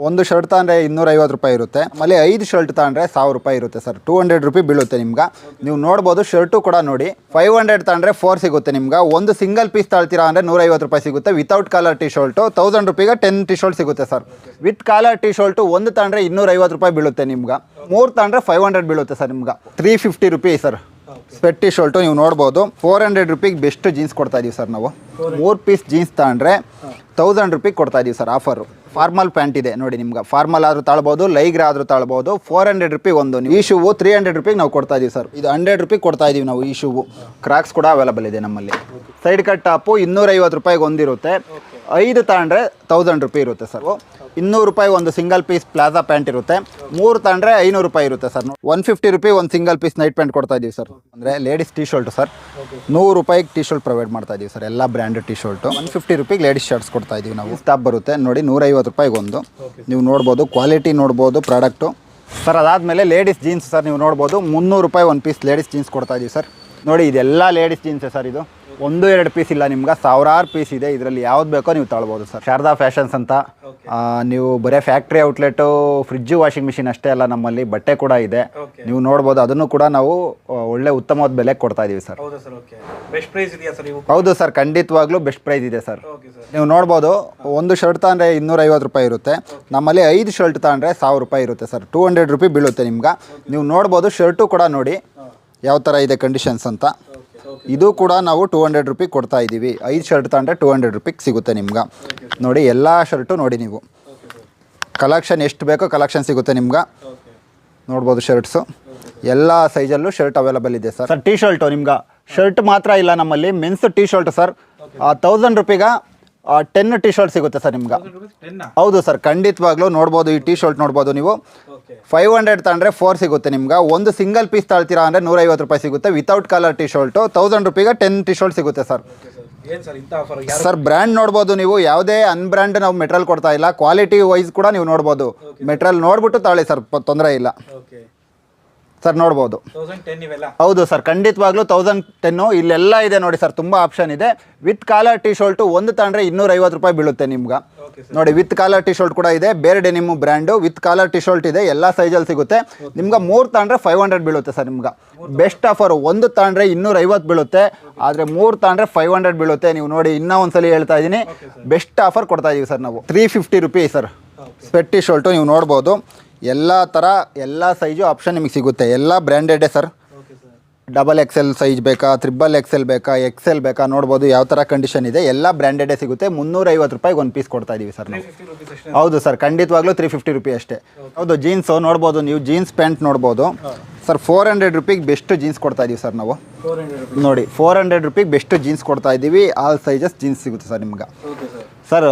ಒಂದು ಶರ್ಟ್ ತಗೊಂಡ್ರೆ 250 ರೂಪಾಯಿ ಇರುತ್ತೆ. ಆಮೇಲೆ 5 ಶರ್ಟ್ ತಗೊಂಡ್ರೆ 1000 ರೂಪಾಯಿ ಇರುತ್ತೆ ಸರ್. 200 ರೂಪಾಯಿ ಬೀಳುತ್ತೆ ನಿಮ್ಗೆ. ನೀವು ನೋಡ್ಬೋದು ಶರ್ಟು ಕೂಡ ನೋಡಿ 500 ತಗೊಂಡ್ರೆ 4 ಸಿಗುತ್ತೆ ನಿಮ್ಗೆ. ಒಂದು ಸಿಂಗಲ್ ಪೀಸ್ ತಾಳ್ತೀರಾ ಅಂದರೆ 150 ರೂಪಾಯಿ ಸಿಗುತ್ತೆ. ವಿತೌಟ್ ಕಾಲರ್ ಟಿ ಶರ್ಟು 1000 ರೂಪಾಯಿಗೆ 10 ಟಿ ಶರ್ಟ್ ಸಿಗುತ್ತೆ sir. With collar T shirt ಒಂದು ತಗೊಂಡ್ರೆ 250 ರೂಪಾಯಿ ಬೀಳುತ್ತೆ ನಿಮ್ಗೆ. 3 ತಗೊಂಡ್ರೆ 500 ಬೀಳುತ್ತೆ ಸರ್ ನಿಮ್ಗೆ. 350 ರೂಪಾಯಿ ಸರ್. ಸ್ಪೆಟ್ ಟಿ ಶರ್ಟು ನೀವು ನೋಡ್ಬೋದು 400 ರೂಪಾಯಿಗೆ ಬೆಸ್ಟ್ ಜೀನ್ಸ್ ಕೊಡ್ತಾ ಇದೀವಿ ಸರ್ ನಾವು. 3 ಪೀಸ್ ಜೀನ್ಸ್ ತಗೊಂಡ್ರೆ 1000 ರೂಪಾಯಿಗೆ ಕೊಡ್ತಾ ಇದೀವಿ ಸರ್ ಆಫರು. ಫಾರ್ಮಲ್ ಪ್ಯಾಂಟ್ ಇದೆ ನೋಡಿ ನಿಮ್ಗೆ. ಫಾರ್ಮಲ್ ಆದರೂ ತಾಳ್ಬೋದು, ಲೈಗ್ರ ಆದರೂ ತಾಳ್ಬೋದು. 400 ರೂಪಾಯಿ ಒಂದು. ಈ ಶೂವು 300 ರೂಪಾಯಿಗೆ ನಾವು ಕೊಡ್ತಾ ಇದೀವಿ ಸರ್. ಇದು 100 ರೂಪಾಯಿಗೆ ಕೊಡ್ತಾ ಇದೀವಿ ನಾವು ಈ ಶೂವು. ಕ್ರಾಕ್ಸ್ ಕೂಡ ಅವೈಲಬಲ್ ಇದೆ ನಮ್ಮಲ್ಲಿ. ಸೈಡ್ ಕಟ್ ಟಾಪು 250 ರೂಪಾಯಿಗೆ ಒಂದಿರುತ್ತೆ. 5 ತಗೊಂಡ್ರೆ 1000 ರೂಪಾಯಿ ಇರುತ್ತೆ ಸರ್. 200 ರೂಪಾಯಿ ಒಂದು ಸಿಂಗಲ್ ಪೀಸ್ ಪ್ಲಾಜಾ ಪ್ಯಾಂಟ್ ಇರುತ್ತೆ. 3 ತಗೊಂಡ್ರೆ 500 ರೂಪಾಯಿ ಇರುತ್ತೆ ಸರ್. 150 ರೂಪಾಯಿ ಒಂದು ಸಿಂಗಲ್ ಪೀಸ್ ನೈಟ್ ಪ್ಯಾಂಟ್ ಕೊಡ್ತಾ ಇದೀವಿ ಸರ್. ಅಂದರೆ ಲೇಡೀಸ್ ಟಿ ಶರ್ಟ್ ಸರ್. 100 ರೂಪಾಯಿಗೆ ಟಿ ಶರ್ಟ್ ಪ್ರೊವೈಡ್ ಮಾಡ್ತಾ ಇದೀವಿ ಸರ್. ಎಲ್ಲ ಬ್ರ್ಯಾಂಡೆಡ್ ಟಿ ಶರ್ಟು. 150 ರೂಪಾಯಿಗೆ ಲೇಡೀಸ್ ಶರ್ಟ್ಸ್ ಕೊಡ್ತಾ ಇದೀವಿ ನಾವು. ಸ್ಟಾಪ್ ಬರುತ್ತೆ ನೋಡಿ 150 ರೂಪಾಯಿಗೆ ಒಂದು. ನೀವು ನೋಡ್ಬೋದು ಕ್ವಾಲಿಟಿ ನೋಡ್ಬೋದು ಪ್ರಾಡಕ್ಟು ಸರ್. ಅದಾದಮೇಲೆ ಲೇಡೀಸ್ ಜೀನ್ಸ್ ಸರ್. ನೀವು ನೋಡ್ಬೋದು 300 ರೂಪಾಯಿ ಒಂದು ಪೀಸ್ ಲೇಡೀಸ್ ಜೀನ್ಸ್ ಕೊಡ್ತಾ ಇದೀವಿ ಸರ್. ನೋಡಿ ಇದೆಲ್ಲ ಲೇಡೀಸ್ ಜೀನ್ಸೇ ಸರ್. ಇದು 1-2 ಪೀಸ್ ಇಲ್ಲ ನಿಮ್ಗೆ, ಸಾವಿರಾರು ಪೀಸ್ ಇದೆ. ಇದರಲ್ಲಿ ಯಾವ್ದು ಬೇಕೋ ನೀವು ತಗೊಳ್ಬೋದು ಸರ್. ಶಾರದಾ ಫ್ಯಾಷನ್ಸ್ ಅಂತ. ನೀವು ಬರೀ factory outlet, fridge, washing machine ಅಷ್ಟೇ ಅಲ್ಲ, ನಮ್ಮಲ್ಲಿ ಬಟ್ಟೆ ಕೂಡ ಇದೆ. ನೀವು ನೋಡ್ಬೋದು. ಅದನ್ನು ಕೂಡ ನಾವು ಒಳ್ಳೆ ಉತ್ತಮವಾದ ಬೆಲೆ ಕೊಡ್ತಾ ಇದೀವಿ ಸರ್. ಹೌದು ಸರ್, ಖಂಡಿತವಾಗ್ಲೂ ಬೆಸ್ಟ್ ಪ್ರೈಸ್ ಇದೆ ಸರ್. ನೀವು ನೋಡ್ಬೋದು ಒಂದು ಶರ್ಟ್ ತಗೊಂಡ್ರೆ 250 ರೂಪಾಯಿ ಇರುತ್ತೆ. ನಮ್ಮಲ್ಲಿ 5 ಶರ್ಟ್ ತಗೊಂಡ್ರೆ 1000 ರೂಪಾಯಿ ಇರುತ್ತೆ ಸರ್. 200 ರೂಪಾಯಿ ಬೀಳುತ್ತೆ ನಿಮ್ಗೆ. ನೀವು ನೋಡ್ಬೋದು ಶರ್ಟು ಕೂಡ ನೋಡಿ ಯಾವ ಥರ ಇದೆ ಕಂಡೀಷನ್ಸ್ ಅಂತ. ಇದು ಕೂಡ ನಾವು 200 ರೂಪಾಯಿ ಕೊಡ್ತಾ ಇದ್ದೀವಿ. 5 ಶರ್ಟ್ ತಗೊಂಡ್ರೆ 200 ರೂಪಾಯಿಗೆ ಸಿಗುತ್ತೆ ನಿಮ್ಗೆ. ನೋಡಿ ಎಲ್ಲ ಶರ್ಟು ನೋಡಿ ನೀವು. ಕಲೆಕ್ಷನ್ ಎಷ್ಟು ಬೇಕೋ ಕಲೆಕ್ಷನ್ ಸಿಗುತ್ತೆ ನಿಮ್ಗೆ. ನೋಡ್ಬೋದು ಶರ್ಟ್ಸು ಎಲ್ಲ ಸೈಜಲ್ಲೂ ಶರ್ಟ್ ಅವೈಲಬಲ್ ಇದೆ ಸರ್. ಸರ್ ಟಿ ಶರ್ಟು ನಿಮ್ಗೆ ಶರ್ಟ್ ಮಾತ್ರ ಇಲ್ಲ ನಮ್ಮಲ್ಲಿ. ಮೆನ್ಸ್ ಟಿ ಶರ್ಟ್ ಸರ್ 1000 ರೂಪಾಯಿಗೆ 10 ಟಿ ಶರ್ಟ್ ಸಿಗುತ್ತೆ ಸರ್ ನಿಮ್ಗೆ. ಹೌದು ಸರ್, ಖಂಡಿತವಾಗ್ಲೂ ನೋಡ್ಬೋದು. ಈ ಟಿ ಶರ್ಟ್ ನೋಡ್ಬೋದು ನೀವು. 500 ತಗೊಂಡ್ರೆ 4 ಸಿಗುತ್ತೆ ನಿಮ್ಗೆ. ಒಂದು ಸಿಂಗಲ್ ಪೀಸ್ ತಾಳ್ತೀರಾ ಅಂದರೆ 150 ರೂಪಾಯಿ ಸಿಗುತ್ತೆ. ವಿತೌಟ್ ಕಾಲರ್ ಟಿ ಶರ್ಟು 1000 ರೂಪಾಯಿಗೆ 10 ಟಿ ಶರ್ಟ್ ಸಿಗುತ್ತೆ ಸರ್. ಸರ್ ಬ್ರ್ಯಾಂಡ್ ನೋಡ್ಬೋದು ನೀವು. ಯಾವುದೇ ಅನ್ಬ್ರ್ಯಾಂಡ್ ನಾವು ಮೆಟೀರಿಯಲ್ ಕೊಡ್ತಾ ಇಲ್ಲ. ಕ್ವಾಲಿಟಿ ವೈಸ್ ಕೂಡ ನೀವು ನೋಡ್ಬೋದು. ಮೆಟೀರಿಯಲ್ ನೋಡ್ಬಿಟ್ಟು ತಾಳಿ ಸರ್, ತೊಂದರೆ ಇಲ್ಲ ಸರ್. ನೋಡ್ಬೋದು. ಹೌದು ಸರ್, ಖಂಡಿತವಾಗ್ಲೂ 1010 ಇಲ್ಲೆಲ್ಲ ಇದೆ ನೋಡಿ ಸರ್. ತುಂಬ ಆಪ್ಷನ್ ಇದೆ. ವಿತ್ ಕಾಲರ್ ಟಿ ಶರ್ಟು ಒಂದು ತಗೊಂಡ್ರೆ 250 ರೂಪಾಯಿ ಬೀಳುತ್ತೆ ನಿಮ್ಗೆ. ನೋಡಿ ವಿತ್ ಕಾಲರ್ ಟಿ ಶರ್ಟ್ ಕೂಡ ಇದೆ. ಬೇರೆ denim brand with collar T shirt ಇದೆ. ಎಲ್ಲ ಸೈಜಲ್ಲಿ ಸಿಗುತ್ತೆ ನಿಮ್ಗೆ. 3 ತಗೊಂಡ್ರೆ 500 ಬೀಳುತ್ತೆ ಸರ್ ನಿಮ್ಗೆ. Best offer. ಒಂದು ತಗೊಂಡ್ರೆ 250 ಬೀಳುತ್ತೆ, ಆದರೆ 3 ತಗೊಂಡ್ರೆ 500 ಬೀಳುತ್ತೆ. ನೀವು ನೋಡಿ ಇನ್ನೂ ಒಂದ್ಸಲಿ ಹೇಳ್ತಾ ಇದ್ದೀನಿ, ಬೆಸ್ಟ್ ಆಫರ್ ಕೊಡ್ತಾ ಇದೀವಿ ಸರ್ ನಾವು. 350 ರೂಪಾಯಿ ಸರ್. ಸ್ಪೆಟ್ ಟಿ ಶರ್ಟು ನೀವು ನೋಡ್ಬೋದು. ಎಲ್ಲ ಥರ ಎಲ್ಲ ಸೈಜು ಆಪ್ಷನ್ ನಿಮಗೆ ಸಿಗುತ್ತೆ. ಎಲ್ಲ ಬ್ರ್ಯಾಂಡೆಡೇ ಸರ್. XXL ಸೈಜ್ ಬೇಕಾ, XXL ಬೇಕಾ, XL ಬೇಕಾ, ನೋಡ್ಬೋದು ಯಾವ ಥರ ಕಂಡೀಷನ್ ಇದೆ. ಎಲ್ಲ ಬ್ರ್ಯಾಂಡೆಡೇ ಸಿಗುತ್ತೆ. 350 ರೂಪಾಯಿಗೆ ಒಂದು ಪೀಸ್ ಕೊಡ್ತಾ ಇದೀವಿ ಸರ್ ನಾವು. ಹೌದು ಸರ್, ಖಂಡಿತವಾಗ್ಲೂ 350 ರೂಪಾಯಿ ಅಷ್ಟೇ. ಹೌದು, ಜೀನ್ಸು ನೋಡ್ಬೋದು ನೀವು. ಜೀನ್ಸ್ ಪ್ಯಾಂಟ್ ನೋಡ್ಬೋದು ಸರ್. 400 ರೂಪಾಯಿಗೆ ಬೆಸ್ಟ್ ಜೀನ್ಸ್ ಕೊಡ್ತಾ ಇದೀವಿ ಸರ್ ನಾವು. ನೋಡಿ 400 ರೂಪಾಯಿಗೆ ಬೆಸ್ಟ್ ಜೀನ್ಸ್ ಕೊಡ್ತಾ ಇದ್ದೀವಿ. ಆಲ್ ಸೈಜಸ್ ಜೀನ್ಸ್ ಸಿಗುತ್ತೆ ಸರ್ ನಿಮ್ಗೆ. ಸರ್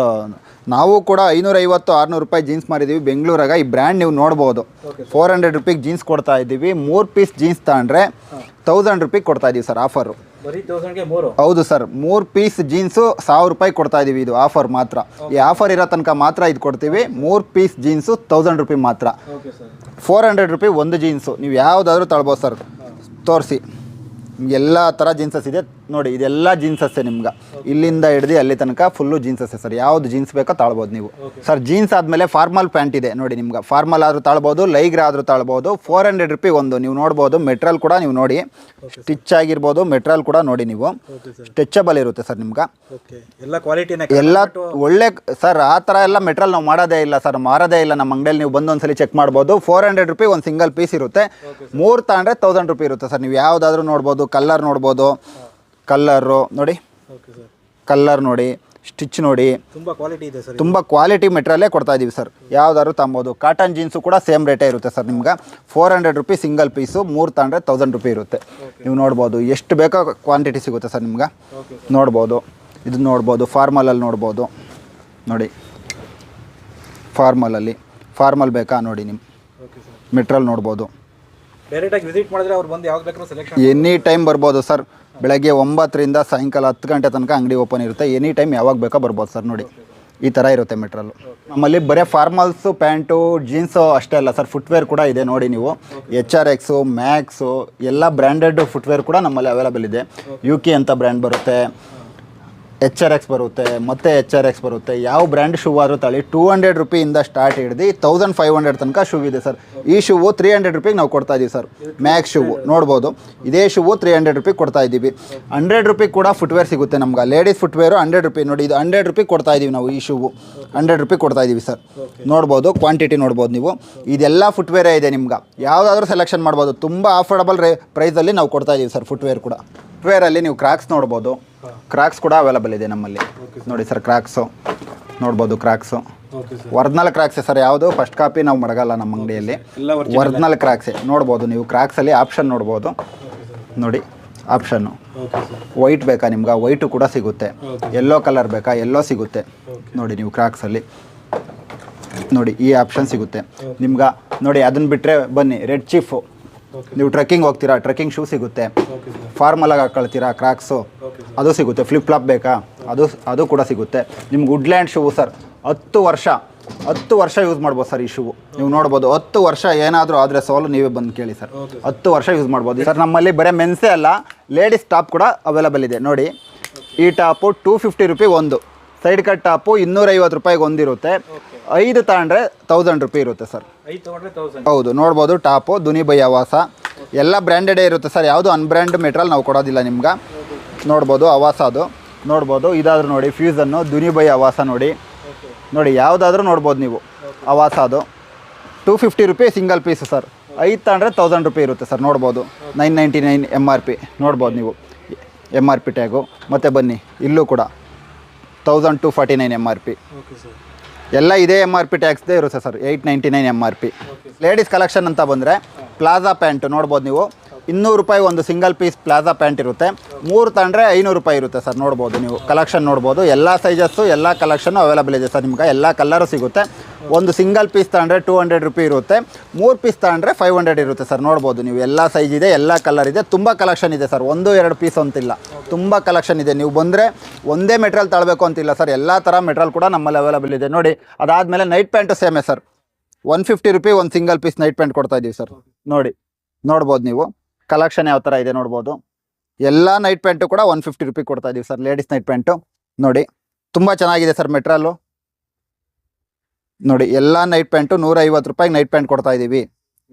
ನಾವು ಕೂಡ 550-600 ರೂಪಾಯಿ ಜೀನ್ಸ್ ಮಾರಿದ್ದೀವಿ ಬೆಂಗಳೂರಾಗ. ಈ ಬ್ರ್ಯಾಂಡ್ ನೀವು ನೋಡ್ಬೋದು. 400 ರೂಪಾಯಿಗೆ ಜೀನ್ಸ್ ಕೊಡ್ತಾ ಇದ್ದೀವಿ. 3 ಪೀಸ್ ಜೀನ್ಸ್ ತಗೊಂಡ್ರೆ 1000 ರೂಪಾಯಿಗೆ ಕೊಡ್ತಾ ಇದ್ದೀವಿ ಸರ್ ಆಫರು. ಹೌದು ಸರ್, 3 ಪೀಸ್ ಜೀನ್ಸು 1000 ರೂಪಾಯಿ ಕೊಡ್ತಾ ಇದ್ದೀವಿ. ಇದು ಆಫರ್ ಮಾತ್ರ. ಈ ಆಫರ್ ಇರೋ ತನಕ ಮಾತ್ರ ಇದು ಕೊಡ್ತೀವಿ. 3 ಪೀಸ್ ಜೀನ್ಸು 1000 ರೂಪಾಯಿ ಮಾತ್ರ. 400 ರೂಪಾಯಿ ಒಂದು ಜೀನ್ಸು. ನೀವು ಯಾವುದಾದ್ರೂ ತಗೊಳ್ಬೋದು ಸರ್. ತೋರಿಸಿ, ಎಲ್ಲ ಥರ ಜೀನ್ಸಸ್ ಇದೆ ನೋಡಿ. ಇದೆಲ್ಲ ಜೀನ್ಸಸ್ಸೇ ನಿಮ್ಗೆ. ಇಲ್ಲಿಂದ ಹಿಡ್ದು ಅಲ್ಲಿ ತನಕ ಫುಲ್ಲು ಜೀನ್ಸಸ್ಸೇ ಸರ್. ಯಾವ್ದು ಜೀನ್ಸ್ ಬೇಕೋ ತಾಳ್ಬೋದು ನೀವು ಸರ್. ಜೀನ್ಸ್ ಆದಮೇಲೆ ಫಾರ್ಮಲ್ ಪ್ಯಾಂಟ್ ಇದೆ ನೋಡಿ ನಿಮ್ಗೆ. ಫಾರ್ಮಲ್ ಆದರೂ ತಾಳ್ಬೋದು, ಲೈಗ್ರ ಆದರೂ ತಾಳ್ಬೋದು. 400 ರೂಪಾಯಿ ಒಂದು. ನೀವು ನೋಡ್ಬೋದು ಮೆಟ್ರಿಯಲ್ ಕೂಡ ನೀವು ನೋಡಿ. ಸ್ಟಿಚ್ ಆಗಿರ್ಬೋದು. ಮೆಟ್ರಿಯಲ್ ಕೂಡ ನೋಡಿ ನೀವು. ಸ್ಟ್ರೆಚಬಲ್ ಇರುತ್ತೆ ಸರ್ ನಿಮ್ಗೆ. ಎಲ್ಲ ಒಳ್ಳೆ ಸರ್. ಆ ಥರ ಎಲ್ಲ ಮೆಟ್ರಿಯಲ್ ನಾವು ಮಾಡೋದೇ ಇಲ್ಲ ಸರ್, ಮಾರೋದೇ ಇಲ್ಲ ನಮ್ಮ ಅಂಗಡಿಯಲ್ಲಿ. ನೀವು ಬಂದು ಒಂದ್ಸಲಿ ಚೆಕ್ ಮಾಡ್ಬೋದು. 400 ರೂಪಾಯಿ ಒಂದು ಸಿಂಗಲ್ ಪೀಸ್ ಇರುತ್ತೆ. 3 ತಗೊಂಡ್ರೆ 1000 ರೂಪಾಯಿ ಇರುತ್ತೆ ಸರ್. ನೀವು ಯಾವುದಾದ್ರೂ ನೋಡ್ಬೋದು. ಕಲರ್ ನೋಡ್ಬೋದು. ಕಲ್ಲರು ನೋಡಿ, ಕಲ್ಲರ್ ನೋಡಿ, ಸ್ಟಿಚ್ ನೋಡಿ. ತುಂಬ ಕ್ವಾಲಿಟಿ ಮೆಟೀರಿಯಲ್ಲೇ ಕೊಡ್ತಾ ಇದ್ದೀವಿ ಸರ್. ಯಾವ್ದಾದ್ರು ತಗೊಬೋದು. ಕಾಟನ್ ಜೀನ್ಸು ಕೂಡ ಸೇಮ್ ರೇಟೇ ಇರುತ್ತೆ ಸರ್ ನಿಮ್ಗೆ. 400 ರೂಪಾಯಿ ಸಿಂಗಲ್ ಪೀಸು. 3 ತಗೊಂಡ್ರೆ 1000 ರೂಪಾಯಿ ಇರುತ್ತೆ. ನೀವು ನೋಡ್ಬೋದು ಎಷ್ಟು ಬೇಕೋ ಕ್ವಾಂಟಿಟಿ ಸಿಗುತ್ತೆ ಸರ್ ನಿಮ್ಗೆ. ನೋಡ್ಬೋದು. ಇದು ನೋಡ್ಬೋದು. ಫಾರ್ಮಲಲ್ಲಿ ನೋಡ್ಬೋದು ನೋಡಿ. ಫಾರ್ಮಲ್ ಬೇಕಾ ನೋಡಿ. ನಿಮ್ಮ ಮೆಟೀರಿಯಲ್ ನೋಡ್ಬೋದು. ಡೈರೆಕ್ಟಾಗಿ ವಿಸಿಟ್ ಮಾಡಿದ್ರೆ ಅವ್ರು ಬಂದು ಯಾವ್ದು ಬೇಕಾದ್ರೂ ಸೆಲೆಕ್ಷನ್ ಎನಿ ಟೈಮ್ ಬರ್ಬೋದು ಸರ್. ಬೆಳಗ್ಗೆ 9ರಿಂದ ಸಾಯಂಕಾಲ 10 ಗಂಟೆ ತನಕ ಅಂಗಡಿ ಓಪನ್ ಇರುತ್ತೆ. ಎನಿ ಟೈಮ್ ಯಾವಾಗ ಬೇಕೋ ಬರ್ಬೋದು ಸರ್. ನೋಡಿ ಈ ಥರ ಇರುತ್ತೆ ಮೆಟೀರಿಯಲ್ಲು. ನಮ್ಮಲ್ಲಿ ಬರೀ ಫಾರ್ಮಲ್ಸು, ಪ್ಯಾಂಟು, ಜೀನ್ಸು ಅಷ್ಟೇ ಅಲ್ಲ ಸರ್. ಫುಟ್ವೇರ್ ಕೂಡ ಇದೆ ನೋಡಿ ನೀವು. HRX, ಮ್ಯಾಕ್ಸು ಎಲ್ಲ ಬ್ರ್ಯಾಂಡೆಡ್ ಫುಟ್ವೇರ್ ಕೂಡ ನಮ್ಮಲ್ಲಿ ಅವೈಲೇಬಲ್ ಇದೆ. UK ಅಂತ ಬ್ರ್ಯಾಂಡ್ ಬರುತ್ತೆ. HRX ಬರುತ್ತೆ, ಮತ್ತು HRX ಬರುತ್ತೆ. ಯಾವ ಬ್ರ್ಯಾಂಡ್ ಶೂ ಆದರೂ ತಳಿ 200 ರೂಪಿಯಿಂದ ಸ್ಟಾರ್ಟ್ ಹಿಡಿದು 1500 ತನಕ ಶೂ ಇದೆ ಸರ್. ಈ ಶೂ 300 ರೂಪಿಗೆ ನಾವು ಕೊಡ್ತಾ ಇದ್ದೀವಿ ಸರ್. ಮ್ಯಾಕ್ಸ್ ಶೂ ನೋಡ್ಬೋದು, ಇದೇ ಶೂ 300 ರೂಪಿಗೆ ಕೊಡ್ತಾ ಇದ್ದೀವಿ. 100 ರೂಪಿಗೆ ಕೂಡ ಫುಟ್ವೇರ್ ಸಿಗುತ್ತೆ ನಮ್ಗೆ. ಲೇಡೀಸ್ ಫುಟ್ವೇರು 100 ರೂಪಿ ನೋಡಿ, ಇದು 100 ರೂಪಿಗೆ ಕೊಡ್ತಾ ಇದ್ದೀವಿ ನಾವು. ಈ ಶೂ 100 ರೂಪಿಗೆ ಕೊಡ್ತಾ ಇದ್ದೀವಿ ಸರ್. ನೋಡ್ಬೋದು, ಕ್ವಾಂಟಿಟಿ ನೋಡ್ಬೋದು ನೀವು. ಇದೆಲ್ಲ ಫುಟ್ವೇರೇ ಇದೆ ನಿಮ್ಗೆ, ಯಾವುದಾದ್ರೂ ಸೆಲೆಕ್ಷನ್ ಮಾಡ್ಬೋದು. ತುಂಬ ಅಫೋರ್ಡಬಲ್ ಪ್ರೈಸಲ್ಲಿ ನಾವು ಕೊಡ್ತಾ ಇದ್ದೀವಿ ಸರ್. ಫುಟ್ವೇರ್ ಕೂಡ, ಫುಟ್ವೇರಲ್ಲಿ ನೀವು ಕ್ರಾಕ್ಸ್ ನೋಡ್ಬೋದು. ಕ್ರಾಕ್ಸ್ ಕೂಡ ಅವೈಲಬಲ್ ಇದೆ ನಮ್ಮಲ್ಲಿ. ನೋಡಿ ಸರ್, ಕ್ರಾಕ್ಸು ನೋಡ್ಬೋದು. ಕ್ರಾಕ್ಸು ಒರಿಜಿನಲ್ ಕ್ರಾಕ್ಸೆ ಸರ್, ಯಾವುದು ಫಸ್ಟ್ ಕಾಪಿ ನಾವು ಮಡಗಲ್ಲ ನಮ್ಮ ಅಂಗಡಿಯಲ್ಲಿ. ಒರಿಜಿನಲ್ ಕ್ರಾಕ್ಸೆ ನೋಡ್ಬೋದು ನೀವು. ಕ್ರಾಕ್ಸಲ್ಲಿ ಆಪ್ಷನ್ ನೋಡ್ಬೋದು ನೋಡಿ. ಆಪ್ಷನ್ನು ವೈಟ್ ಬೇಕಾ ನಿಮ್ಗೆ, ವೈಟು ಕೂಡ ಸಿಗುತ್ತೆ. ಯೆಲ್ಲೋ ಕಲರ್ ಬೇಕಾ, ಯೆಲ್ಲೋ ಸಿಗುತ್ತೆ ನೋಡಿ ನೀವು. ಕ್ರಾಕ್ಸಲ್ಲಿ ನೋಡಿ ಈ ಆಪ್ಷನ್ ಸಿಗುತ್ತೆ ನಿಮ್ಗೆ. ನೋಡಿ ಅದನ್ನು ಬಿಟ್ಟರೆ ಬನ್ನಿ, ರೆಡ್ ಚೀಫು. ನೀವು ಟ್ರೆಕ್ಕಿಂಗ್ ಹೋಗ್ತೀರಾ, ಟ್ರೆಕ್ಕಿಂಗ್ ಶೂ ಸಿಗುತ್ತೆ. ಫಾರ್ಮಲಾಗಿ ಹಾಕೊಳ್ತೀರಾ ಕ್ರಾಕ್ಸು, ಅದು ಸಿಗುತ್ತೆ. ಫ್ಲಿಪ್ ಫ್ಲಾಪ್ ಬೇಕಾ, ಅದು ಕೂಡ ಸಿಗುತ್ತೆ ನಿಮ್ಗೆ. ವುಡ್ಲ್ಯಾಂಡ್ ಶೂ ಸರ್, 10 ವರ್ಷ ಯೂಸ್ ಮಾಡ್ಬೋದು ಸರ್ ಈ ಶೂ. ನೀವು ನೋಡ್ಬೋದು, 10 ವರ್ಷ ಏನಾದರೂ ಆದರೆ ಸೋಲು ನೀವೇ ಬಂದು ಕೇಳಿ ಸರ್. 10 ವರ್ಷ ಯೂಸ್ ಮಾಡ್ಬೋದು ಸರ್. ನಮ್ಮಲ್ಲಿ ಬರೀ ಮೆನ್ಸೇ ಅಲ್ಲ, ಲೇಡೀಸ್ ಟಾಪ್ ಕೂಡ ಅವೈಲಬಲ್ ಇದೆ ನೋಡಿ. ಈ ಟಾಪು 250 ರೂಪಿ ಒಂದು. ಸೈಡ್ ಕಟ್ ಟಾಪು 250 ರೂಪಾಯಿಗೆ ಒಂದಿರುತ್ತೆ. 5 ತಗೊಂಡ್ರೆ 1000 ರೂಪಾಯಿ ಇರುತ್ತೆ ಸರ್. ಹೌದು ನೋಡ್ಬೋದು. ಟಾಪು ದುನಿ ಬೈ ಆವಾಸ, ಎಲ್ಲ ಬ್ರ್ಯಾಂಡೆಡೇ ಇರುತ್ತೆ ಸರ್. ಯಾವುದು ಅನ್ಬ್ರ್ಯಾಂಡ್ ಮೆಟೀರಿಯಲ್ ನಾವು ಕೊಡೋದಿಲ್ಲ ನಿಮ್ಗೆ. ನೋಡ್ಬೋದು ಆವಾಸ, ಅದು ನೋಡ್ಬೋದು. ಇದಾದರೂ ನೋಡಿ ಫ್ಯೂಸನ್ನು, ದುನಿ ಬೈ ಆವಾಸ ನೋಡಿ. ಯಾವುದಾದ್ರೂ ನೋಡ್ಬೋದು ನೀವು. ಆವಾಸ ಅದು 250 ರೂಪಾಯಿ ಸಿಂಗಲ್ ಪೀಸು ಸರ್. 5 ತಗೊಂಡ್ರೆ 1000 ರೂಪಾಯಿ ಇರುತ್ತೆ ಸರ್. ನೋಡ್ಬೋದು 999 MRP ನೋಡ್ಬೋದು ನೀವು. MRP tag. ಮತ್ತು ಬನ್ನಿ, ಇಲ್ಲೂ ಕೂಡ 1249 MRP. ಎಲ್ಲ ಇದೇ MRP ಟ್ಯಾಕ್ಸ್ದೇ ಇರುತ್ತೆ ಸರ್. 899 MRP. ಲೇಡೀಸ್ ಕಲೆಕ್ಷನ್ ಅಂತ ಬಂದರೆ ಪ್ಲಾಜಾ ಪ್ಯಾಂಟು ನೋಡ್ಬೋದು ನೀವು. 200 ರೂಪಾಯಿ ಒಂದು ಸಿಂಗಲ್ ಪೀಸ್ ಪ್ಲಾಜಾ ಪ್ಯಾಂಟ್ ಇರುತ್ತೆ. 3 ತಗೊಂಡ್ರೆ 500 ರೂಪಾಯಿ ಇರುತ್ತೆ ಸರ್. ನೋಡ್ಬೋದು ನೀವು, ಕಲೆಕ್ಷನ್ ನೋಡ್ಬೋದು. ಎಲ್ಲ ಸೈಜಸ್ಸು, ಎಲ್ಲ ಕಲೆಕ್ಷನ್ನು ಅವೈಲಬಲ್ ಇದೆ ಸರ್ ನಿಮ್ಗೆ. ಎಲ್ಲ ಕಲರು ಸಿಗುತ್ತೆ. ಒಂದು ಸಿಂಗಲ್ ಪೀಸ್ ತಗೊಂಡ್ರೆ 200 ರೂಪಾಯಿ ಇರುತ್ತೆ. 3 ಪೀಸ್ ತಗೊಂಡ್ರೆ 500 ಇರುತ್ತೆ ಸರ್. ನೋಡ್ಬೋದು ನೀವು, ಎಲ್ಲ ಸೈಜ್ ಇದೆ, ಎಲ್ಲ ಕಲರ್ ಇದೆ. ತುಂಬ ಕಲೆಕ್ಷನ್ ಇದೆ ಸರ್. 1-2 ಪೀಸ್ ಅಂತಿಲ್ಲ, ತುಂಬ ಕಲೆಕ್ಷನ್ ಇದೆ. ನೀವು ಬಂದರೆ ಒಂದೇ ಮೆಟೀರಿಯಲ್ ತಗೊಳ್ಬೇಕು ಅಂತಿಲ್ಲ ಸರ್. ಎಲ್ಲ ಥರ ಮೆಟೀರಿಯಲ್ ಕೂಡ ನಮ್ಮಲ್ಲಿ ಅವೈಲಬಲ್ ಇದೆ ನೋಡಿ. ಅದಾದಮೇಲೆ ನೈಟ್ ಪ್ಯಾಂಟು ಸೇಮೇ ಸರ್. 150 ರೂಪಾಯಿ ಒಂದು ಸಿಂಗಲ್ ಪೀಸ್ ನೈಟ್ ಪ್ಯಾಂಟ್ ಕೊಡ್ತಾ ಇದ್ದೀವಿ ಸರ್. ನೋಡ್ಬೋದು ನೀವು, ಕಲೆಕ್ಷನ್ ಯಾವ ಥರ ಇದೆ ನೋಡ್ಬೋದು. ಎಲ್ಲ ನೈಟ್ ಪ್ಯಾಂಟು ಕೂಡ 150 ರೂಪಾಯಿ ಕೊಡ್ತಾ ಇದ್ದೀವಿ ಸರ್. ಲೇಡೀಸ್ ನೈಟ್ ಪ್ಯಾಂಟು ನೋಡಿ, ತುಂಬ ಚೆನ್ನಾಗಿದೆ ಸರ್ ಮೆಟ್ರಲ್ಲು ನೋಡಿ. ಎಲ್ಲ ನೈಟ್ ಪ್ಯಾಂಟು 150 ರೂಪಾಯಿಗೆ ನೈಟ್ ಪ್ಯಾಂಟ್ ಕೊಡ್ತಾ ಇದ್ದೀವಿ.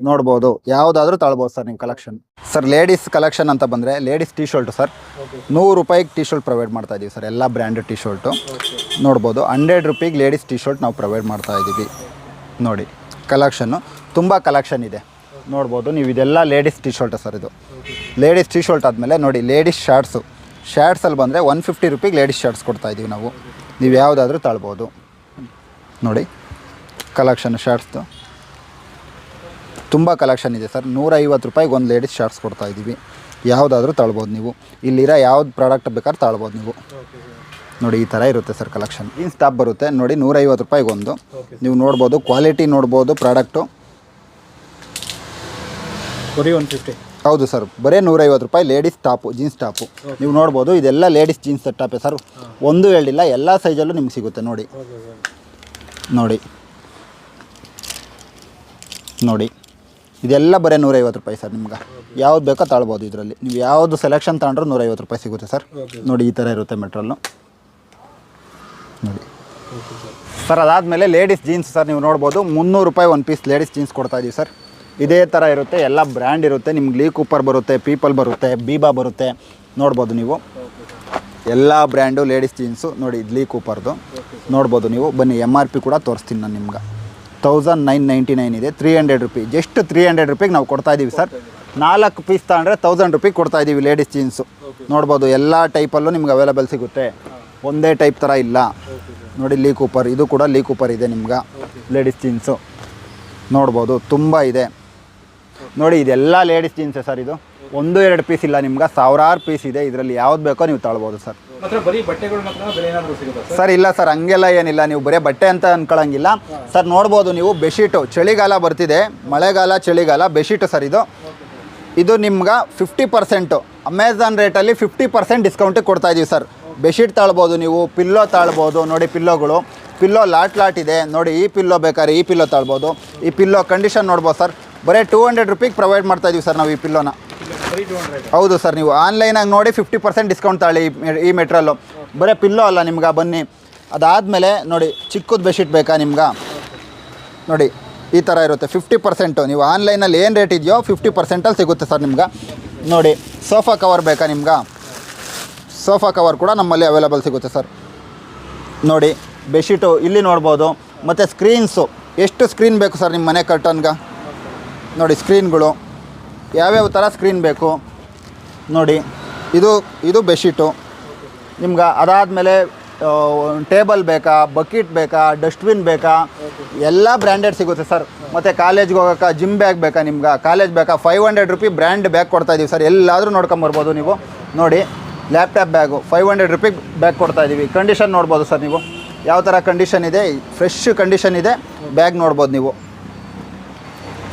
ನೋಡ್ಬೋದು, ಯಾವುದಾದ್ರೂ ತಗೊಳ್ಬೋದು ಸರ್ ನಿಮ್ಮ ಕಲೆಕ್ಷನ್. ಸರ್ ಲೇಡೀಸ್ ಕಲೆಕ್ಷನ್ ಅಂತ ಬಂದರೆ ಲೇಡೀಸ್ ಟೀ ಶರ್ಟು ಸರ್ 100 ರೂಪಾಯಿಗೆ ಟೀ ಶರ್ಟ್ ಪ್ರೊವೈಡ್ ಮಾಡ್ತಾ ಇದ್ದೀವಿ ಸರ್. ಎಲ್ಲ ಬ್ರ್ಯಾಂಡೆಡ್ ಟೀ ಶರ್ಟು ನೋಡ್ಬೋದು. 100 ರೂಪಾಯಿಗೆ ಲೇಡೀಸ್ ಟೀ ಶರ್ಟ್ ನಾವು ಪ್ರೊವೈಡ್ ಮಾಡ್ತಾ ಇದ್ದೀವಿ ನೋಡಿ. ಕಲೆಕ್ಷನ್ನು ತುಂಬ ಕಲೆಕ್ಷನ್ ಇದೆ ನೋಡ್ಬೋದು ನೀವು. ಇದೆಲ್ಲ ಲೇಡೀಸ್ ಟೀ ಶರ್ಟ್ ಸರ್. ಇದು ಲೇಡೀಸ್ ಟೀ ಶರ್ಟ್ ಆದಮೇಲೆ ನೋಡಿ ಲೇಡೀಸ್ ಶರ್ಟ್ಸಲ್ಲಿ ಬಂದರೆ 150 ರೂಪಾಯಿಗೆ ಲೇಡೀಸ್ ಶರ್ಟ್ಸ್ ಕೊಡ್ತಾಯಿದ್ದೀವಿ ನಾವು. ನೀವು ಯಾವುದಾದ್ರೂ ತಗೊಳ್ಬೋದು ನೋಡಿ. ಕಲೆಕ್ಷನ್ ಶರ್ಟ್ಸ್ದು ತುಂಬ ಕಲೆಕ್ಷನ್ ಇದೆ ಸರ್. 150 ರೂಪಾಯಿಗೆ ಒಂದು ಲೇಡೀಸ್ ಶರ್ಟ್ಸ್ ಕೊಡ್ತಾಯಿದ್ದೀವಿ. ಯಾವುದಾದ್ರೂ ತಗೊಳ್ಬೋದು ನೀವು. ಇಲ್ಲಿರೋ ಯಾವ್ದು ಪ್ರಾಡಕ್ಟ್ ಬೇಕಾದ್ರೂ ತಗೊಳ್ಬೋದು ನೀವು ನೋಡಿ. ಈ ಥರ ಇರುತ್ತೆ ಸರ್ ಕಲೆಕ್ಷನ್. ಜೀನ್ಸ್ ಟಾಪ್ ಬರುತ್ತೆ ನೋಡಿ, 150 ರೂಪಾಯಿಗೆ ಒಂದು. ನೀವು ನೋಡ್ಬೋದು, ಕ್ವಾಲಿಟಿ ನೋಡ್ಬೋದು ಪ್ರಾಡಕ್ಟು. 150. ಹೌದು ಸರ್, ಬರೀ 150 ರೂಪಾಯಿ ಲೇಡೀಸ್ ಟಾಪು, ಜೀನ್ಸ್ ಟಾಪು. ನೀವು ನೋಡ್ಬೋದು, ಇದೆಲ್ಲ ಲೇಡೀಸ್ ಜೀನ್ಸ್ ಟಾಪೇ ಸರ್. ಒಂದು ಹೇಳಿಲ್ಲ, ಎಲ್ಲ ಸೈಜಲ್ಲೂ ನಿಮ್ಗೆ ಸಿಗುತ್ತೆ ನೋಡಿ. ಇದೆಲ್ಲ ಬರೀ 150 ರೂಪಾಯಿ ಸರ್. ನಿಮ್ಗೆ ಯಾವ್ದು ಬೇಕೋ ತಗೊಳ್ಬೋದು ಇದರಲ್ಲಿ. ನೀವು ಯಾವುದು ಸೆಲೆಕ್ಷನ್ ತಗೊಂಡ್ರೂ 150 ರೂಪಾಯಿ ಸಿಗುತ್ತೆ ಸರ್. ನೋಡಿ ಈ ಥರ ಇರುತ್ತೆ ಮೆಟ್ರಲ್ಲು ನೋಡಿ ಸರ್. ಅದಾದಮೇಲೆ ಲೇಡೀಸ್ ಜೀನ್ಸ್ ಸರ್, ನೀವು ನೋಡ್ಬೋದು 300 ರೂಪಾಯಿ ಒಂದು ಪೀಸ್ ಲೇಡೀಸ್ ಜೀನ್ಸ್ ಕೊಡ್ತಾ ಇದ್ದೀವಿ ಸರ್. ಇದೇ ಥರ ಇರುತ್ತೆ, ಎಲ್ಲ ಬ್ರ್ಯಾಂಡ್ ಇರುತ್ತೆ. ನಿಮ್ಗೆ ಲೀ ಕೂಪರ್ ಬರುತ್ತೆ, ಪೀಪಲ್ ಬರುತ್ತೆ, ಬೀಬಾ ಬರುತ್ತೆ. ನೋಡ್ಬೋದು ನೀವು, ಎಲ್ಲ ಬ್ರ್ಯಾಂಡು ಲೇಡೀಸ್ ಜೀನ್ಸು ನೋಡಿ. ಇದು ಲೀ ಕೂಪರ್ದು ನೋಡ್ಬೋದು ನೀವು. ಬನ್ನಿ, MRP ಕೂಡ ತೋರಿಸ್ತೀನಿ ನಾನು ನಿಮ್ಗೆ. 1999 ಇದೆ. 300 ರೂಪಾಯಿ, ಜಸ್ಟ್ 300 ರೂಪಾಯಿಗೆ ನಾವು ಕೊಡ್ತಾ ಇದ್ದೀವಿ ಸರ್. 4 ಪೀಸ್ ತಗೊಂಡ್ರೆ 1000 ರೂಪಾಯಿ ಕೊಡ್ತಾ ಇದ್ದೀವಿ ಲೇಡೀಸ್ ಜೀನ್ಸು. ನೋಡ್ಬೋದು, ಎಲ್ಲ ಟೈಪಲ್ಲೂ ನಿಮ್ಗೆ ಅವೈಲೇಬಲ್ ಸಿಗುತ್ತೆ. ಒಂದೇ ಟೈಪ್ ಥರ ಇಲ್ಲ ನೋಡಿ. ಲೀ ಕೂಪರ್, ಇದು ಕೂಡ ಲೀ ಕೂಪರ್ ಇದೆ ನಿಮ್ಗೆ. ಲೇಡೀಸ್ ಜೀನ್ಸು ನೋಡ್ಬೋದು, ತುಂಬ ಇದೆ ನೋಡಿ. ಇದೆಲ್ಲ ಲೇಡೀಸ್ ಜೀನ್ಸೇ ಸರ್. ಇದು 1-2 ಪೀಸ್ ಇಲ್ಲ, ನಿಮ್ಗೆ ಸಾವಿರಾರು ಪೀಸ್ ಇದೆ. ಇದರಲ್ಲಿ ಯಾವ್ದು ಬೇಕೋ ನೀವು ತಗೊಳ್ಬೋದು ಸರ್. ಸರ್ ಇಲ್ಲ ಸರ್, ಹಂಗೆಲ್ಲ ಏನಿಲ್ಲ. ನೀವು ಬರೀ ಬಟ್ಟೆ ಅಂತ ಅನ್ಕೊಳ್ಳಂಗಿಲ್ಲ ಸರ್. ನೋಡ್ಬೋದು ನೀವು, ಬೆಡ್ಶೀಟು ಚಳಿಗಾಲ ಬರ್ತಿದೆ, ಮಳೆಗಾಲ ಚಳಿಗಾಲ ಬೆಡ್ಶೀಟು ಸರ್. ಇದು ನಿಮ್ಗೆ 50% ಅಮೆಝಾನ್ ರೇಟಲ್ಲಿ 50% ಡಿಸ್ಕೌಂಟಿಗೆ ಕೊಡ್ತಾಯಿದ್ದೀವಿ ಸರ್. ಬೆಡ್ಶೀಟ್ ತಗೊಳ್ಬೋದು ನೀವು, ಪಿಲ್ಲೋ ತಗೊಳ್ಬೋದು ನೋಡಿ. ಪಿಲ್ಲೋ ಲಾಟ್ ಇದೆ ನೋಡಿ. ಈ ಪಿಲ್ಲೋ ಬೇಕಾದ್ರೆ ಈ ಪಿಲ್ಲೋ ತಗೊಳ್ಬೋದು. ಈ ಪಿಲ್ಲೋ ಕಂಡೀಷನ್ ನೋಡ್ಬೋದು ಸರ್. ಬರೀ 200 ರೂಪಾಯಿಗೆ ಪ್ರೊವೈಡ್ ಮಾಡ್ತಾಯಿದ್ದೀವಿ ಸರ್ ನಾವು ಈ ಪಿಲ್ಲೋನ. ಹೌದು ಸರ್, ನೀವು ಆನ್ಲೈನಾಗಿ ನೋಡಿ 50% ಡಿಸ್ಕೌಂಟ್ ತಗೊಳ್ಳಿ ಈ ಮೆಟ್ರಲ್ಲು. ಬರೀ ಪಿಲ್ಲೋ ಅಲ್ಲ ನಿಮ್ಗೆ ಬನ್ನಿ. ಅದಾದಮೇಲೆ ನೋಡಿ ಚಿಕ್ಕದು ಬೆಡ್ಶೀಟ್ ಬೇಕಾ ನಿಮ್ಗೆ? ನೋಡಿ ಈ ಥರ ಇರುತ್ತೆ 50%. ನೀವು ಆನ್ಲೈನಲ್ಲಿ ಏನು ರೇಟ್ ಇದೆಯೋ 50%ಅಲ್ಲಿ ಸಿಗುತ್ತೆ ಸರ್ ನಿಮ್ಗೆ. ನೋಡಿ ಸೋಫಾ ಕವರ್ ಬೇಕಾ ನಿಮ್ಗೆ? ಸೋಫಾ ಕವರ್ ಕೂಡ ನಮ್ಮಲ್ಲಿ ಅವೈಲೇಬಲ್ ಸಿಗುತ್ತೆ ಸರ್. ನೋಡಿ ಬೆಡ್ಶೀಟು ಇಲ್ಲಿ ನೋಡ್ಬೋದು. ಮತ್ತು ಸ್ಕ್ರೀನ್ಸು, ಎಷ್ಟು ಸ್ಕ್ರೀನ್ ಬೇಕು ಸರ್ ನಿಮ್ಮ ಮನೆ ಕರ್ಟನ್ಗೆ? ನೋಡಿ ಸ್ಕ್ರೀನ್ಗಳು ಯಾವ್ಯಾವ ಥರ ಸ್ಕ್ರೀನ್ ಬೇಕು ನೋಡಿ. ಇದು ಬೆಡ್ಶೀಟು ನಿಮ್ಗೆ. ಅದಾದಮೇಲೆ ಟೇಬಲ್ ಬೇಕಾ, ಬಕೆಟ್ ಬೇಕಾ, ಡಸ್ಟ್ಬಿನ್ ಬೇಕಾ, ಎಲ್ಲ ಬ್ರ್ಯಾಂಡೆಡ್ ಸಿಗುತ್ತೆ ಸರ್. ಮತ್ತು ಕಾಲೇಜ್ಗೆ ಹೋಗೋಕೆ ಜಿಮ್ ಬ್ಯಾಗ್ ಬೇಕಾ ನಿಮ್ಗೆ? ಕಾಲೇಜ್ ಬೇಕಾ? 500 ರೂಪಿ ಬ್ರ್ಯಾಂಡ್ ಬ್ಯಾಗ್ ಕೊಡ್ತಾಯಿದ್ದೀವಿ ಸರ್. ಎಲ್ಲಾದರೂ ನೋಡ್ಕೊಂಬರ್ಬೋದು ನೀವು. ನೋಡಿ ಲ್ಯಾಪ್ಟಾಪ್ ಬ್ಯಾಗು 500 ರೂಪಿ ಬ್ಯಾಗ್ ಕೊಡ್ತಾಯಿದ್ದೀವಿ. ಕಂಡೀಷನ್ ನೋಡ್ಬೋದು ಸರ್ ನೀವು, ಯಾವ ಥರ ಕಂಡೀಷನ್ ಇದೆ, ಫ್ರೆಶ್ ಕಂಡೀಷನ್ ಇದೆ. ಬ್ಯಾಗ್ ನೋಡ್ಬೋದು ನೀವು.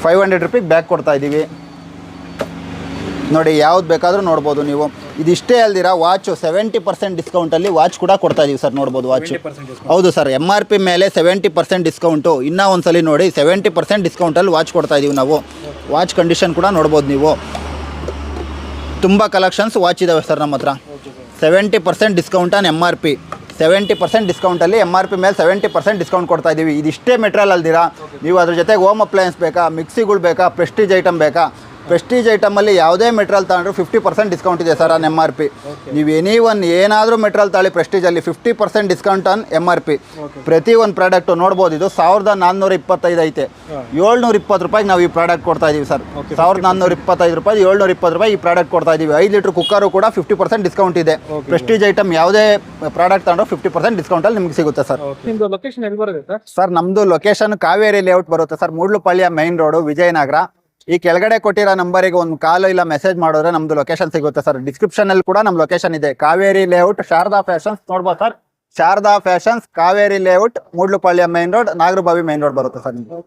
500 ರೂಪಿಗೆ ಬ್ಯಾಗ್ ಕೊಡ್ತಾಯಿದ್ದೀವಿ. ನೋಡಿ ಯಾವ್ದು ಬೇಕಾದರೂ ನೋಡ್ಬೋದು ನೀವು. ಇದಿಷ್ಟೇ ಅಲ್ದಿರ ವಾಚು 70% ಡಿಸ್ಕೌಂಟಲ್ಲಿ ವಾಚ್ ಕೂಡ ಕೊಡ್ತಾಯಿದ್ದೀವಿ ಸರ್. ನೋಡ್ಬೋದು ವಾಚು. ಹೌದು ಸರ್, MRP ಮೇಲೆ 70% ಡಿಸ್ಕೌಂಟು. ಇನ್ನೂ ಒಂದ್ಸಲಿ ನೋಡಿ 70% ಡಿಸ್ಕೌಂಟಲ್ಲಿ ವಾಚ್ ಕೊಡ್ತಾಯಿದ್ದೀವಿ ನಾವು. ವಾಚ್ ಕಂಡೀಷನ್ ಕೂಡ ನೋಡ್ಬೋದು ನೀವು. ತುಂಬ ಕಲೆಕ್ಷನ್ಸ್ ವಾಚ್ ಇದ್ದಾವೆ ಸರ್ ನಮ್ಮ ಹತ್ರ. 70% ಡಿಸ್ಕೌಂಟ್ ಆನ್ MRP. 70% ಡಿಸ್ಕೌಂಟಲ್ಲಿ MRP ಮೇಲೆ 70% ಡಿಸ್ಕೌಂಟ್ ಕೊಡ್ತಾ ಇದ್ದೀವಿ. ಇದಿಷ್ಟೇ ಮೆಟೀರಿಯಲ್ ಅಲ್ದಿರಾ ನೀವು ಅದ್ರ ಜೊತೆಗೆ ಹೋಮ್ ಅಪ್ಲಯನ್ಸ್ ಬೇಕಾ, ಮಿಕ್ಸಿಗಳು ಬೇಕಾ, ಪ್ರೆಸ್ಟೀಜ್ ಐಟಮ್ ಬೇಕಾ? ಪ್ರೆಸ್ಟೀಜ್ ಐಟಮಲ್ಲಿ ಯಾವುದೇ ಮೆಟೀರಿಯಲ್ ತಗೊಂಡ್ರು 50% ಡಿಸ್ಕೌಂಟ್ ಇದೆ ಸರ್ ಆನ್ MRP. ನೀವು ಏನಾದರೂ ಮೆಟೀರಿಯಲ್ ತಗೊಳ್ಳಿ ಪ್ರೆಸ್ಟೀಜಲ್ಲಿ 50% ಡಿಸ್ಕೌಂಟ್ ಆನ್ MRP. ಪ್ರತಿ ಒಂದು ಪ್ರಾಡಕ್ಟು ನೋಡ್ಬೋದು. ಇದು 1425 ಐತೆ. 720 ರೂಪಾಯಿಗೆ ನಾವು ಈ ಪ್ರಾಡಕ್ಟ್ ಕೊಡ್ತಾ ಇದ್ದೀವಿ ಸರ್. 1425 ರೂಪಾಯಿ, 720 ರೂಪಾಯಿ ಈ ಪ್ರಾಡಕ್ಟ್ ಕೊಡ್ತಾ ಇದ್ದೀವಿ. 5 ಲೀಟ್ರ್ ಕುಕ್ಕರು ಕೂಡ 50% ಡಿಸ್ಕೌಂಟ್ ಇದೆ. ಪ್ರೆಸ್ಟೀಜ್ ಐಟಮ್ ಯಾವುದೇ ಪ್ರಾಡಕ್ಟ್ ತಗೊಂಡ್ರು 50% ಡಿಸ್ಕೌಂಟಲ್ಲಿ ನಿಮ್ಗೆ ಸಿಗುತ್ತೆ ಸರ್. ನಿಮ್ದು ಲೊಕೇಶನ್ ಎಲ್ಲಿ ಬರುತ್ತೆ ಸರ್? ಸರ್ ನಮ್ಮದು ಲೊಕೇಶನ್ ಕಾವೇರಿ ಲೇಔಟ್ ಬರುತ್ತೆ sir. Moodalapalya main road, Vijayanagar. ಈ ಕೆಳಗಡೆ ಕೊಟ್ಟಿರೋ ನಂಬರಿಗೆ ಒಂದು ಕಾಲ್ ಇಲ್ಲ ಮೆಸೇಜ್ ಮಾಡಿದ್ರೆ ನಮ್ಮದು ಲೊಕೇಶನ್ ಸಿಗುತ್ತೆ ಸರ್. ಡಿಸ್ಕ್ರಿಪ್ಷನಲ್ಲಿ ಕೂಡ ನಮ್ಮ ಲೊಕೇಶನ್ ಇದೆ. ಕಾವೇರಿ ಲೇಔಟ್, ಶಾರದಾ ಫ್ಯಾಷನ್ಸ್ ನೋಡ್ಬೋದು sir. Sharada fashions, Kaveri layout, Moodalapalya main road, Nagarbhavi main road ಬರುತ್ತೆ ಸರ್ ನಿಮಗೆ.